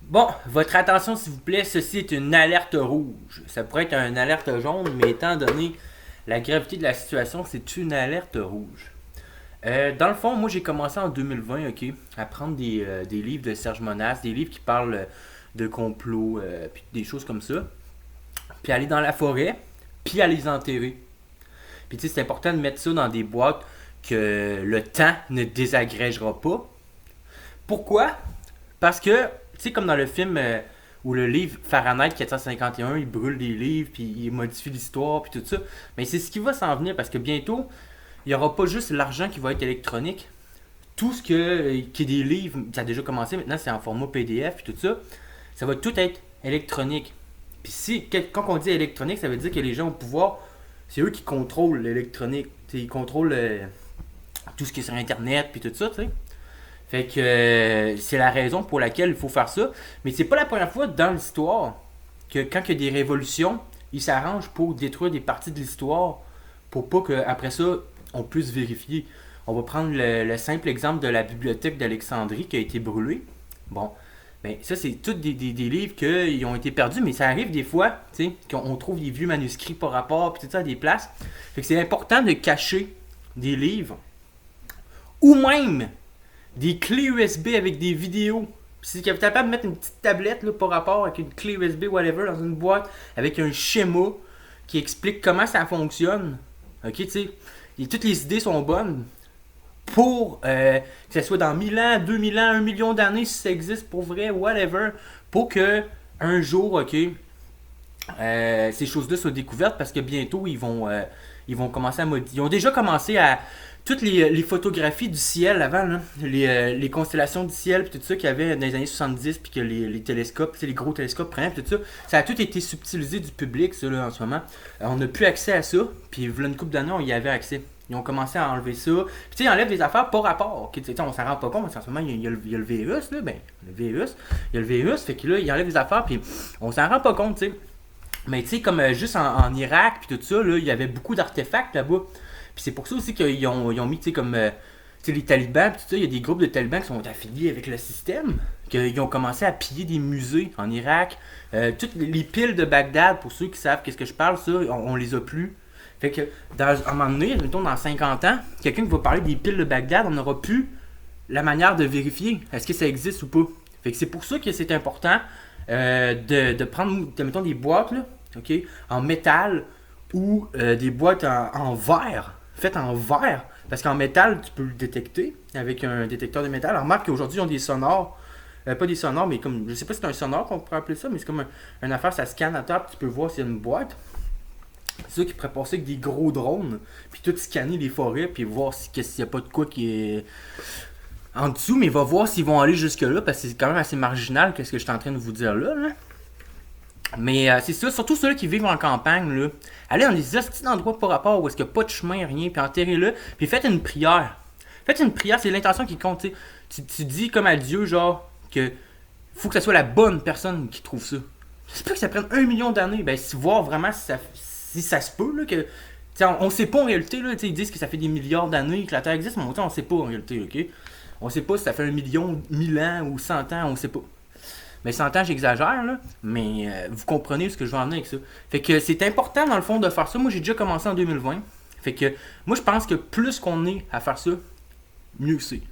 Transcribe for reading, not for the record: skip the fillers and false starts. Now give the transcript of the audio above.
Bon, votre attention s'il vous plaît, ceci est une alerte rouge. Ça pourrait être une alerte jaune, mais étant donné la gravité de la situation, c'est une alerte rouge. Dans le fond, moi j'ai commencé en 2020, ok, à prendre des livres de Serge Monas, des livres qui parlent de complot, puis des choses comme ça, puis aller dans la forêt, puis à les enterrer. Puis tu sais, c'est important de mettre ça dans des boîtes que le temps ne désagrégera pas. Pourquoi? Parce que, tu sais, comme dans le film ou le livre Fahrenheit 451, il brûle des livres, puis il modifie l'histoire, puis tout ça. Mais c'est ce qui va s'en venir, parce que bientôt, il n'y aura pas juste l'argent qui va être électronique. Tout ce qui est des livres, ça a déjà commencé, maintenant c'est en format PDF, puis tout ça, ça va tout être électronique. Puis si, quand on dit électronique, ça veut dire que les gens au pouvoir, c'est eux qui contrôlent l'électronique. T'sais, ils contrôlent tout ce qui est sur Internet, puis tout ça, tu sais. Fait que c'est la raison pour laquelle il faut faire ça. Mais c'est pas la première fois dans l'histoire que quand il y a des révolutions, ils s'arrangent pour détruire des parties de l'histoire pour pas qu'après ça, on puisse vérifier. On va prendre le simple exemple de la bibliothèque d'Alexandrie qui a été brûlée. Bon, ben ça c'est tous des livres qui ont été perdus, mais ça arrive des fois, tu sais, qu'on trouve des vieux manuscrits par rapport, puis tout ça à des places. Fait que c'est important de cacher des livres ou même des clés USB avec des vidéos. Si tu es capable de mettre une petite tablette là, par rapport avec une clé USB, whatever, dans une boîte avec un schéma qui explique comment ça fonctionne, ok, tu sais, et toutes les idées sont bonnes pour que ce soit dans 1000 ans, 2000 ans, 1 million d'années, si ça existe pour vrai, whatever, pour que un jour, ok, ces choses-là soient découvertes parce que bientôt ils vont commencer à modifier. Ils ont déjà commencé à toutes les photographies du ciel avant, là, les constellations du ciel, puis tout ça qu'il y avait dans les années 70, puis que les télescopes, les gros télescopes prenaient, puis tout ça, ça a tout été subtilisé du public, ça, là, en ce moment. On n'a plus accès à ça, puis il y a une couple d'années, on y avait accès. Ils ont commencé à enlever ça. Puis tu sais, ils enlèvent des affaires par rapport. Okay, on s'en rend pas compte, parce qu'en ce moment, il y a le virus, là, ben, le virus, il y a le virus, fait que là, ils enlèvent des affaires, puis on s'en rend pas compte, tu sais. Mais tu sais, comme juste en Irak, puis tout ça, là, il y avait beaucoup d'artefacts là-bas. Puis c'est pour ça aussi ils ont mis, tu sais, comme tu sais, les talibans, pis tout ça, il y a des groupes de talibans qui sont affiliés avec le système, qu'ils ont commencé à piller des musées en Irak. Toutes les piles de Bagdad, pour ceux qui savent qu'est-ce que je parle, ça, on les a plus. Fait que, à un moment donné, mettons dans 50 ans, quelqu'un qui va parler des piles de Bagdad, on n'aura plus la manière de vérifier est-ce que ça existe ou pas. Fait que c'est pour ça que c'est important de prendre, mettons, des boîtes, là, ok, en métal ou des boîtes en verre, faites en verre, parce qu'en métal, tu peux le détecter avec un détecteur de métal. Alors, remarque qu'aujourd'hui, ils ont des sonores, pas des sonores, mais comme, je sais pas si c'est un sonore qu'on pourrait appeler ça, mais c'est comme une affaire, ça scanne à terre, puis tu peux voir s'il y a une boîte. C'est ça qui pourrait passer avec des gros drones, puis tout scanner les forêts, puis voir s'il n'y a pas de quoi qui est en dessous, mais il va voir s'ils vont aller jusque-là, parce que c'est quand même assez marginal, qu'est-ce que je suis en train de vous dire là. Mais c'est ça, surtout ceux qui vivent en campagne, là. Allez dans les hosties d'endroits par rapport où est-ce qu'il n'y a pas de chemin, rien, puis enterrez-le, puis faites une prière. Faites une prière, c'est l'intention qui compte, tu dis comme à Dieu, genre, que faut que ce soit la bonne personne qui trouve ça. C'est pas que ça prenne 1 million d'années, ben, si voir vraiment si ça se peut, là, que. On sait pas en réalité, là, ils disent que ça fait des milliards d'années que la Terre existe, mais on sait pas en réalité, ok? On sait pas si ça fait 1 million, 1000 ans ou 100 ans, on sait pas. Mais 100 ans, j'exagère, là. Mais vous comprenez ce que je veux en venir avec ça. Fait que c'est important, dans le fond, de faire ça. Moi, j'ai déjà commencé en 2020. Fait que moi, je pense que plus qu'on est à faire ça, mieux que c'est.